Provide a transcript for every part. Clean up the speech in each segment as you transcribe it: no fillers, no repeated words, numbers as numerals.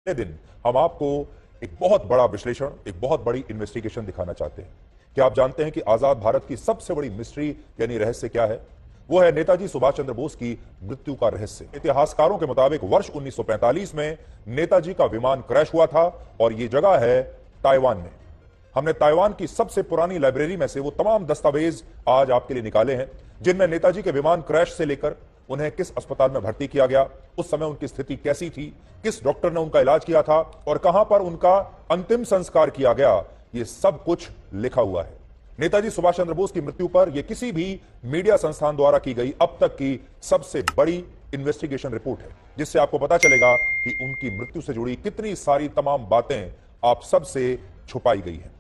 अगले दिन हम आपको एक बहुत बड़ा विश्लेषण, एक बहुत बड़ी इन्वेस्टिगेशन दिखाना चाहते हैं। क्या आप जानते हैं कि आजाद भारत की सबसे बड़ी मिस्ट्री यानी रहस्य क्या है? वो है नेताजी सुभाष चंद्र बोस की मृत्यु का रहस्य। इतिहासकारों के मुताबिक वर्ष 1945 में नेताजी का विमान क्रैश हुआ था और ये जगह है ताइवान में। हमने ताइवान की सबसे पुरानी लाइब्रेरी में से वो तमाम दस्तावेज आज आपके लिए निकाले हैं जिनमें नेताजी के विमान क्रैश से लेकर उन्हें किस अस्पताल में भर्ती किया गया, उस समय उनकी स्थिति कैसी थी, किस डॉक्टर ने उनका इलाज किया था और कहां पर उनका अंतिम संस्कार किया गया, ये सब कुछ लिखा हुआ है। नेताजी सुभाष चंद्र बोस की मृत्यु पर यह किसी भी मीडिया संस्थान द्वारा की गई अब तक की सबसे बड़ी इन्वेस्टिगेशन रिपोर्ट है, जिससे आपको पता चलेगा कि उनकी मृत्यु से जुड़ी कितनी सारी तमाम बातें आप सबसे छुपाई गई हैं।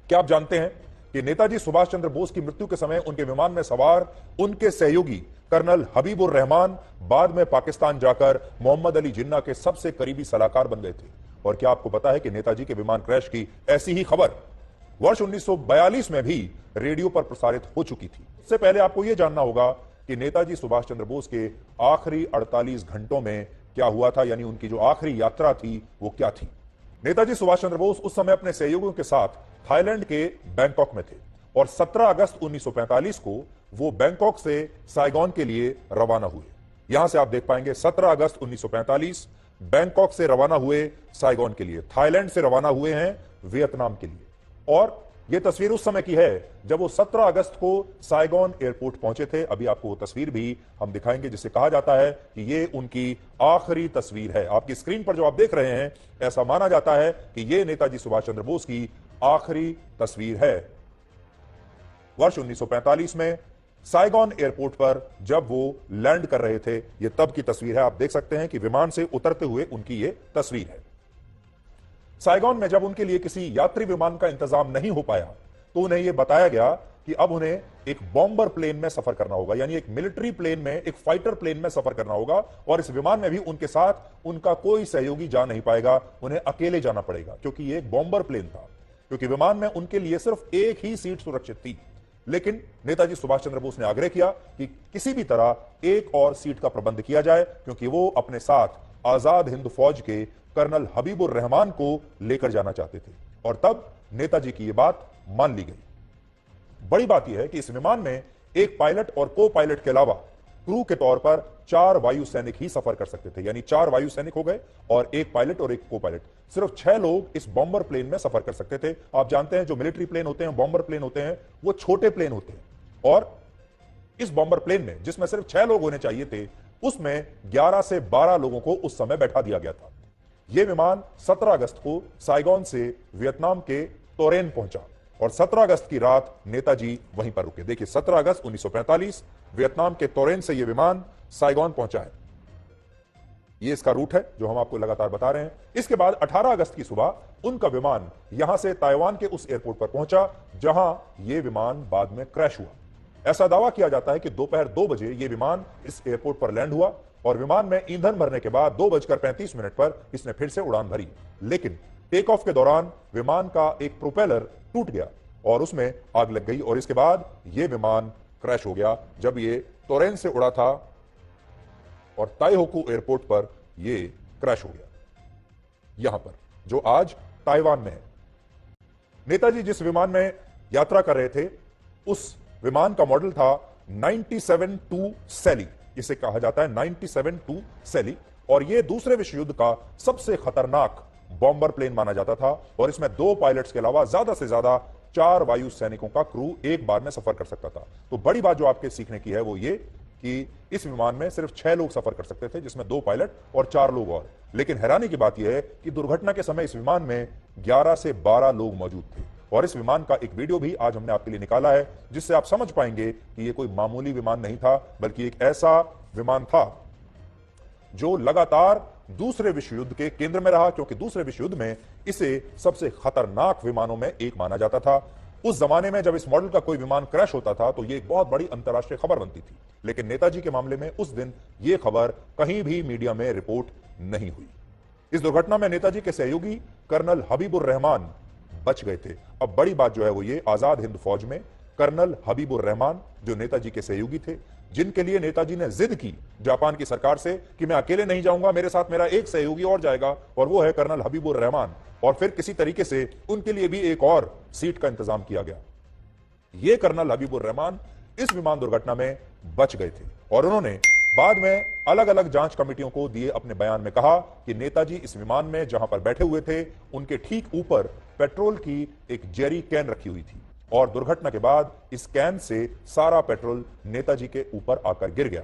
क्या आप जानते हैं कि नेताजी सुभाष चंद्र बोस की मृत्यु के समय उनके विमान में सवार उनके सहयोगी कर्नल हबीबुर रहमान बाद में पाकिस्तान जाकर मोहम्मद अली जिन्ना के सबसे करीबी सलाहकार बन गए थे? और क्या आपको पता है कि नेताजी के विमान क्रैश की ऐसी ही खबर वर्ष 1942 में भी रेडियो पर प्रसारित हो चुकी थी? इससे पहले आपको यह जानना होगा कि नेताजी सुभाष चंद्र बोस के आखिरी 48 घंटों में क्या हुआ था, यानी उनकी जो आखिरी यात्रा थी वो क्या थी। नेताजी सुभाष चंद्र बोस उस समय अपने सहयोगियों के साथ थाईलैंड के बैंकॉक में थे और 17 अगस्त 1945 को वो बैंकॉक से साइगॉन के लिए रवाना हुए। यहां से आप देख पाएंगे 17 अगस्त 1945 बैंकॉक से रवाना हुए साइगॉन के लिए, थाईलैंड से रवाना हुए हैं वियतनाम के लिए। और यह तस्वीर उस समय की है जब वो 17 अगस्त को साइगॉन एयरपोर्ट पहुंचे थे। अभी आपको वो तस्वीर भी हम दिखाएंगे जिसे कहा जाता है कि ये उनकी आखिरी तस्वीर है। आपकी स्क्रीन पर जो आप देख रहे हैं, ऐसा माना जाता है कि ये नेताजी सुभाष चंद्र बोस की आखिरी तस्वीर है। वर्ष 1945 में साइगॉन एयरपोर्ट पर जब वो लैंड कर रहे थे, ये तब की तस्वीर है। आप देख सकते हैं कि विमान से उतरते हुए उनकी ये तस्वीर है। साइगॉन में जब उनके लिए किसी यात्री विमान का इंतजाम नहीं हो पाया तो उन्हें यह बताया गया कि अब उन्हें एक बॉम्बर प्लेन में सफर करना होगा, यानी एक मिलिट्री प्लेन में, एक फाइटर प्लेन में सफर करना होगा। और इस विमान में भी उनके साथ उनका कोई सहयोगी जा नहीं पाएगा, उन्हें अकेले जाना पड़ेगा क्योंकि ये एक बॉम्बर प्लेन था। क्योंकि विमान में उनके लिए सिर्फ एक ही सीट सुरक्षित थी, लेकिन नेताजी सुभाष चंद्र बोस ने आग्रह किया कि किसी भी तरह एक और सीट का प्रबंध किया जाए, क्योंकि वो अपने साथ आजाद हिंद फौज के कर्नल हबीबुर रहमान को लेकर जाना चाहते थे। और तब नेताजी की यह बात मान ली गई। बड़ी बात यह है कि इस विमान में एक पायलट और को पायलट के अलावा क्रू के तौर पर 4 वायु सैनिक ही सफर कर सकते थे, यानी 4 वायु सैनिक हो गए और एक पायलट और एक को पायलट। सिर्फ 6 लोग इस बॉम्बर प्लेन में सफर कर सकते थे। आप जानते हैं जो मिलिट्री प्लेन होते हैं, बॉम्बर प्लेन होते हैं, वो छोटे प्लेन होते हैं। और इस बॉम्बर प्लेन में जिसमें सिर्फ 6 लोग होने चाहिए थे, उसमें 11 से 12 लोगों को उस समय बैठा दिया गया था। यह विमान 17 अगस्त को साइगॉन से वियतनाम के तोरेन पहुंचा और 17 अगस्त की रात नेताजी वहीं पर रुके। देखिए 17 अगस्त 1945 वियतनाम के तोरेन से यह विमान साइगॉन पहुंचा है। यह इसका रूट है जो हम आपको लगातार बता रहे हैं। इसके बाद 18 अगस्त की सुबह उनका विमान यहां से ताइवान के उस एयरपोर्ट पर पहुंचा जहां यह विमान बाद में क्रैश हुआ। ऐसा दावा किया जाता है कि दोपहर 2 बजे यह विमान इस एयरपोर्ट पर लैंड हुआ और विमान में ईंधन भरने के बाद 2:35 पर इसने फिर से उड़ान भरी। लेकिन टेक ऑफ के दौरान विमान का एक प्रोपेलर टूट गया और उसमें आग लग गई और इसके बाद यह विमान क्रैश हो गया जब यह तोरेन से उड़ा था और ताइहोकू एयरपोर्ट पर यह क्रैश हो गया, यहां पर जो आज ताइवान में है। नेताजी जिस विमान में यात्रा कर रहे थे उस विमान का मॉडल था 97-2 सैली। इसे कहा जाता है 97-2 सैली और यह दूसरे विश्व युद्ध का सबसे खतरनाक बॉम्बर प्लेन माना जाता था। और इसमें 2 पायलट्स के अलावा ज्यादा से ज्यादा 4 वायु सैनिकों का क्रू एक बार में सफर कर सकता था। तो बड़ी बात जो आपके सीखने की है वो ये कि इस विमान में सिर्फ 6 लोग सफर कर सकते थे, जिसमें 2 पायलट और 4 लोग और। लेकिन हैरानी की बात यह है कि दुर्घटना के समय इस विमान में 11 से 12 लोग मौजूद थे। और इस विमान का एक वीडियो भी आज हमने आपके लिए निकाला है जिससे आप समझ पाएंगे कि यह कोई मामूली विमान नहीं था, बल्कि एक ऐसा विमान था जो लगातार दूसरे विश्व युद्ध के केंद्र में रहा, क्योंकि दूसरे विश्व युद्ध में इसे सबसे खतरनाक विमानों में एक माना जाता था। उस जमाने में जब इस मॉडल का कोई विमान क्रैश होता था तो यह एक बहुत बड़ी अंतर्राष्ट्रीय खबर बनती थी। लेकिन नेताजी के मामले में उस दिन यह खबर कहीं भी मीडिया में रिपोर्ट नहीं हुई। इस दुर्घटना में नेताजी के सहयोगी कर्नल हबीबुर रहमान बच गए थे। अब बड़ी बात जो है वो ये, आजाद हिंद फौज में कर्नल हबीबुर रहमान, जो नेताजी के सहयोगी थे, जिनके लिए नेताजी ने जिद की जापान की सरकार से कि मैं अकेले नहीं जाऊंगा, मेरे साथ मेरा एक सहयोगी और जाएगा, और वो है कर्नल हबीबुर रहमान। और फिर किसी तरीके से उनके लिए भी एक और सीट का इंतजाम किया गया। ये कर्नल हबीबुर रहमान इस विमान दुर्घटना में बच गए थे और उन्होंने बाद में अलग अलग जांच कमेटियों को दिए अपने बयान में कहा कि नेताजी इस विमान में जहां पर बैठे हुए थे, उनके ठीक ऊपर पेट्रोल की एक जेरी कैन रखी हुई थी और दुर्घटना के बाद इस कैन से सारा पेट्रोल नेताजी के ऊपर आकर गिर गया।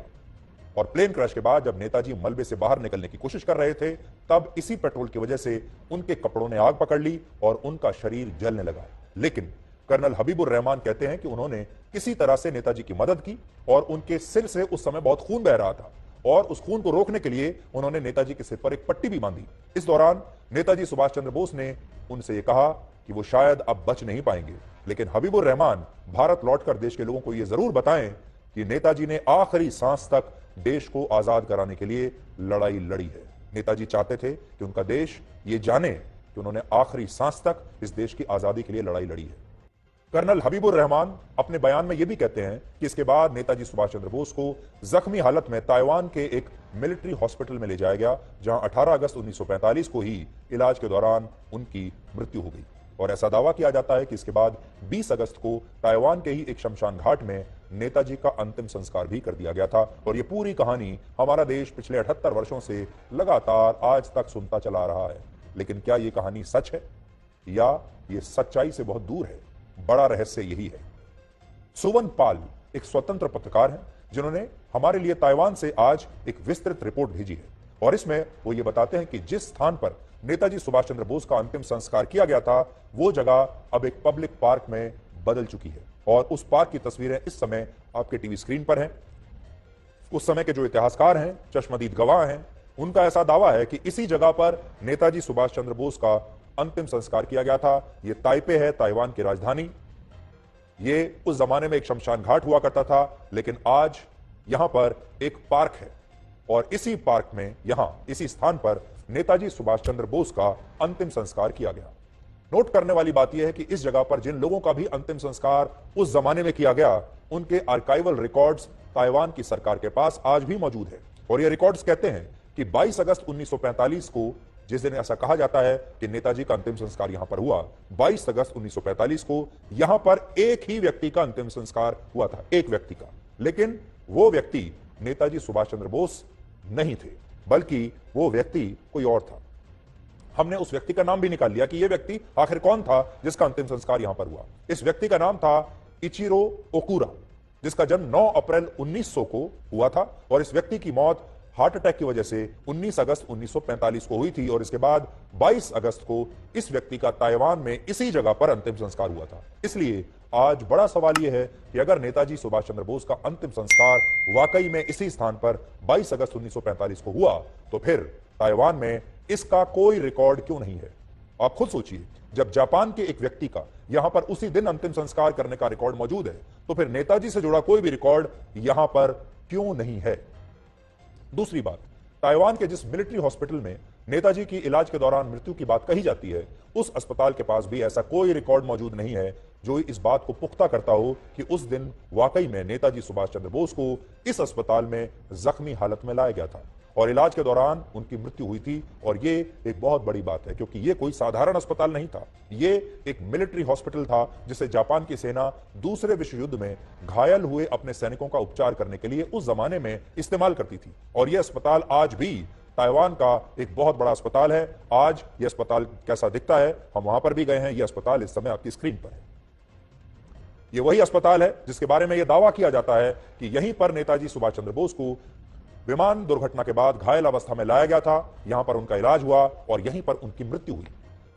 और प्लेन क्रैश के बाद जब नेताजी मलबे से बाहर निकलने की कोशिश कर रहे थे, तब इसी पेट्रोल की वजह से उनके कपड़ों ने आग पकड़ ली और उनका शरीर जलने लगा। लेकिन कर्नल हबीबुर रहमान कहते हैं कि उन्होंने किसी तरह से नेताजी की मदद की और उनके सिर से उस समय बहुत खून बह रहा था और उस खून को रोकने के लिए उन्होंने नेताजी के सिर पर एक पट्टी भी बांधी। इस दौरान नेताजी सुभाष चंद्र बोस ने उनसे यह कहा कि वो शायद अब बच नहीं पाएंगे, लेकिन हबीबुर रहमान भारत लौटकर देश के लोगों को यह जरूर बताएं कि नेताजी ने आखिरी सांस तक देश को आजाद कराने के लिए लड़ाई लड़ी है। नेताजी चाहते थे कि उनका देश ये जाने कि उन्होंने आखिरी सांस तक इस देश की आजादी के लिए लड़ाई लड़ी है। कर्नल हबीबुर रहमान अपने बयान में यह भी कहते हैं कि इसके बाद नेताजी सुभाष चंद्र बोस को जख्मी हालत में ताइवान के एक मिलिट्री हॉस्पिटल में ले जाया गया, जहां 18 अगस्त 1945 को ही इलाज के दौरान उनकी मृत्यु हो गई। और ऐसा दावा किया जाता है कि इसके बाद 20 अगस्त को ताइवान के ही एक शमशान घाट में नेताजी का अंतिम संस्कार भी कर दिया गया था। और ये पूरी कहानी हमारा देश पिछले 78 वर्षों से लगातार आज तक सुनता चला रहा है। लेकिन क्या ये कहानी सच है या ये सच्चाई से बहुत दूर है? बड़ा रहस्य यही है। सुवन पाल एक स्वतंत्र पत्रकार हैं, जिन्होंने हमारे लिए ताइवान से आज एक विस्तृत रिपोर्ट भेजी है और इसमें वो ये बताते हैं कि जिस स्थान पर नेताजी सुभाष चंद्र बोस का अंतिम संस्कार किया गया था, वो जगह अब एक पब्लिक पार्क में बदल चुकी है और उस पार्क की तस्वीरें इस समय आपके टीवी स्क्रीन पर हैं। उस समय के जो इतिहासकार हैं, चश्मदीद गवाह हैं, उनका ऐसा दावा है कि इसी जगह पर नेताजी सुभाष चंद्र बोस का अंतिम संस्कार किया गया था। ये ताइपे है, ताइवान की राजधानी। ये उस जमाने में एक शमशान घाट हुआ करता था, लेकिन आज यहां पर एक पार्क है और इसी पार्क में, यहां इसी स्थान पर नेताजी सुभाष चंद्र बोस का अंतिम संस्कार किया गया। नोट करने वाली बात यह है कि इस जगह पर जिन लोगों का भी अंतिम संस्कार उस जमाने में किया गया, उनके आर्काइवल रिकॉर्ड्स ताइवान की सरकार के पास आज भी मौजूद है। और ये रिकॉर्ड्स कहते हैं कि 22 अगस्त 1945 को, जिस दिन ऐसा कहा जाता है कि नेताजी का अंतिम संस्कार यहां पर हुआ, 22 अगस्त 1945 को यहां पर एक ही व्यक्ति का अंतिम संस्कार हुआ था, एक व्यक्ति का। लेकिन वो व्यक्ति नेताजी सुभाष चंद्र बोस नहीं थे, बल्कि वो व्यक्ति कोई और था। हमने उस व्यक्ति का नाम भी निकाल लिया कि यह व्यक्ति आखिर कौन था जिसका अंतिम संस्कार यहां पर हुआ। इस व्यक्ति का नाम था इचिरो ओकुरा, जिसका जन्म 9 अप्रैल 1900 को हुआ था और इस व्यक्ति की मौत हार्ट अटैक की वजह से 19 अगस्त 1945 को हुई थी और इसके बाद 22 अगस्त को इस व्यक्ति का ताइवान में इसी जगह पर अंतिम संस्कार हुआ था। इसलिए आज बड़ा सवाल यह है कि अगर नेताजी सुभाष चंद्र बोस का अंतिम संस्कार वाकई में इसी स्थान पर 22 अगस्त 1945 को हुआ, तो फिर ताइवान में इसका कोई रिकॉर्ड क्यों नहीं है? आप खुद सोचिए, जब जापान के एक व्यक्ति का यहां पर उसी दिन अंतिम संस्कार करने का रिकॉर्ड मौजूद है, तो फिर नेताजी से जुड़ा कोई भी रिकॉर्ड यहां पर क्यों नहीं है? दूसरी बात, ताइवान के जिस मिलिट्री हॉस्पिटल में नेताजी की इलाज के दौरान मृत्यु की बात कही जाती है, उस अस्पताल के पास भी ऐसा कोई रिकॉर्ड मौजूद नहीं है जो इस बात को पुख्ता करता हो कि उस दिन वाकई में नेताजी सुभाष चंद्र बोस को इस अस्पताल में जख्मी हालत में लाया गया था और इलाज के दौरान उनकी मृत्यु हुई थी। और ये एक बहुत बड़ी बात है, क्योंकि ये कोई साधारण अस्पताल नहीं था, ये एक मिलिट्री हॉस्पिटल था जिसे जापान की सेना दूसरे विश्व युद्ध में घायल हुए अपने सैनिकों का उपचार करने के लिए उस जमाने में इस्तेमाल करती थी। और यह अस्पताल आज भी ताइवान का एक बहुत बड़ा अस्पताल है। आज यह अस्पताल कैसा दिखता है, हम वहां पर भी गए हैं। यह अस्पताल इस समय आपकी स्क्रीन पर है। यह वही अस्पताल है जिसके बारे में यह दावा किया जाता है कि यहीं पर नेताजी सुभाष चंद्र बोस को विमान दुर्घटना के बाद घायल अवस्था में लाया गया था, यहां पर उनका इलाज हुआ और यहीं पर उनकी मृत्यु हुई।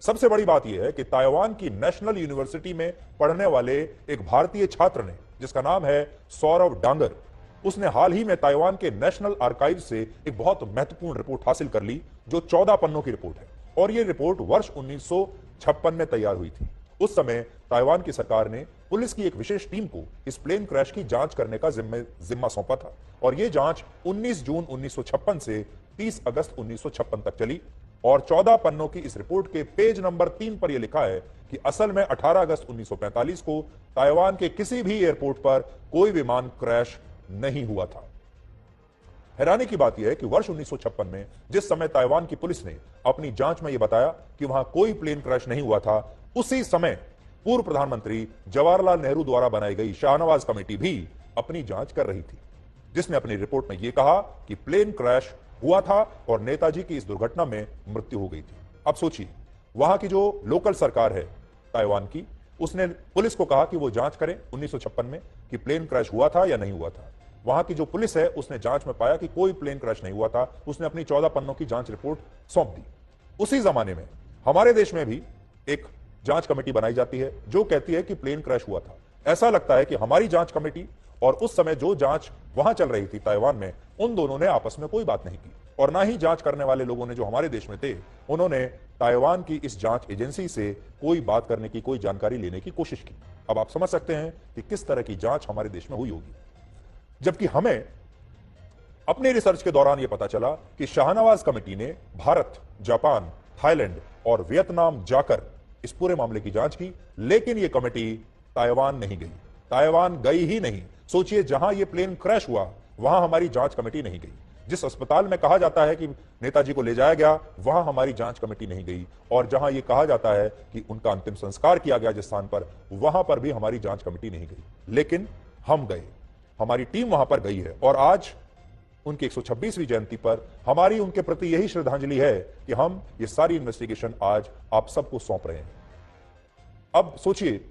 सबसे बड़ी बात यह है कि ताइवान की नेशनल यूनिवर्सिटी में पढ़ने वाले एक भारतीय छात्र ने, जिसका नाम है सौरव डांगर, उसने हाल ही में ताइवान के नेशनल आर्काइव से एक बहुत महत्वपूर्ण रिपोर्ट हासिल कर ली, जो 14 पन्नों की रिपोर्ट है। और यह रिपोर्ट वर्ष 1956 में तैयार हुई थी। उस समय ताइवान की सरकार ने पुलिस की एक विशेष टीम को इस प्लेन क्रैश की जांच करने का जिम्मा सौंपा था और यह जांच 19 जून 1956 से 30 अगस्त 1956 तक चली। और 14 पन्नों की इस रिपोर्ट के पेज नंबर 3 पर यह लिखा है कि असल में 18 अगस्त 1945 को ताइवान के किसी भी एयरपोर्ट पर कोई विमान क्रैश नहीं हुआ था। हैरानी की बात यह है कि वर्ष 1956 में जिस समय ताइवान की पुलिस ने अपनी जांच में यह बताया कि वहां कोई प्लेन क्रैश नहीं हुआ था, उसी समय पूर्व प्रधानमंत्री जवाहरलाल नेहरू द्वारा बनाई गई शाहनवाज कमेटी भी अपनी जांच कर रही थी, जिसने अपनी रिपोर्ट में यह कहा कि प्लेन क्रैश हुआ था और नेताजी की इस दुर्घटना में मृत्यु हो गई थी। अब सोचिए, वहां की जो लोकल सरकार है ताइवान की, उसने पुलिस को कहा कि वो जांच करें 1956 में कि प्लेन क्रैश हुआ था या नहीं हुआ था। वहां की जो पुलिस है उसने जांच में पाया कि कोई प्लेन क्रैश नहीं हुआ था। उसने अपनी 14 पन्नों की जांच रिपोर्ट सौंप दी। उसी जमाने में हमारे देश में भी एक जांच कमेटी बनाई जाती है जो कहती है कि प्लेन क्रैश हुआ था। ऐसा लगता है कि हमारी जांच कमेटी और उस समय जो जांच वहां चल रही थी ताइवान में, उन दोनों ने आपस में कोई बात नहीं की, और ना ही जांच करने वाले लोगों ने जो हमारे देश में थे उन्होंने ताइवान की इस जांच एजेंसी से कोई बात करने की, कोई जानकारी लेने की कोशिश की। अब आप समझ सकते हैं कि किस तरह की जांच हमारे देश में हुई होगी। जबकि हमें अपने रिसर्च के दौरान यह पता चला कि शाहनवाज कमेटी ने भारत, जापान, थाईलैंड और वियतनाम जाकर इस पूरे मामले की जांच की, लेकिन यह कमेटी ताइवान नहीं गई। ताइवान गई ही नहीं। सोचिए, जहां यह प्लेन क्रैश हुआ वहां हमारी जांच कमेटी नहीं गई। जिस अस्पताल में कहा जाता है कि नेताजी को ले जाया गया, वहां हमारी जांच कमेटी नहीं गई, और जहां यह कहा जाता है कि उनका अंतिम संस्कार किया गया जिस स्थान पर, वहां पर भी हमारी जांच कमेटी नहीं गई। लेकिन हम गए, हमारी टीम वहां पर गई है, और आज उनकी 126वीं जयंती पर हमारी उनके प्रति यही श्रद्धांजलि है कि हम ये सारी इन्वेस्टिगेशन आज आप सबको सौंप रहे हैं। अब सोचिए,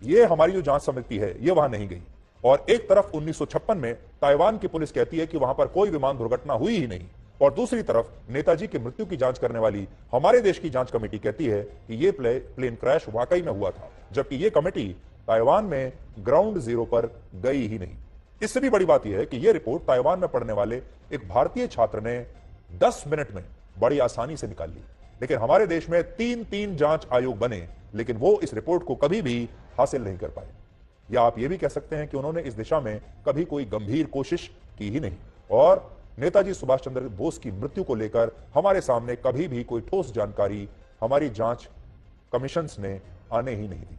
ये हमारी जो जांच समिति है ये वहां नहीं गई, और एक तरफ 1956 में ताइवान की पुलिस कहती है कि वहां पर कोई विमान दुर्घटना हुई ही नहीं, और दूसरी तरफ नेताजी की मृत्यु की जांच करने वाली हमारे देश की जांच कमेटी कहती है कि यह प्लेन क्रैश वाकई में हुआ था, जबकि यह कमेटी ताइवान में ग्राउंड जीरो पर गई ही नहीं। इससे भी बड़ी बात यह है कि यह रिपोर्ट ताइवान में पढ़ने वाले एक भारतीय छात्र ने 10 मिनट में बड़ी आसानी से निकाल ली। लेकिन हमारे देश में 3 जांच आयोग बने, लेकिन वो इस रिपोर्ट को कभी भी हासिल नहीं कर पाए। या आप ये भी कह सकते हैं कि उन्होंने इस दिशा में कभी कोई गंभीर कोशिश की ही नहीं, और नेताजी सुभाष चंद्र बोस की मृत्यु को लेकर हमारे सामने कभी भी कोई ठोस जानकारी हमारी जांच कमीशंस ने आने ही नहीं दी।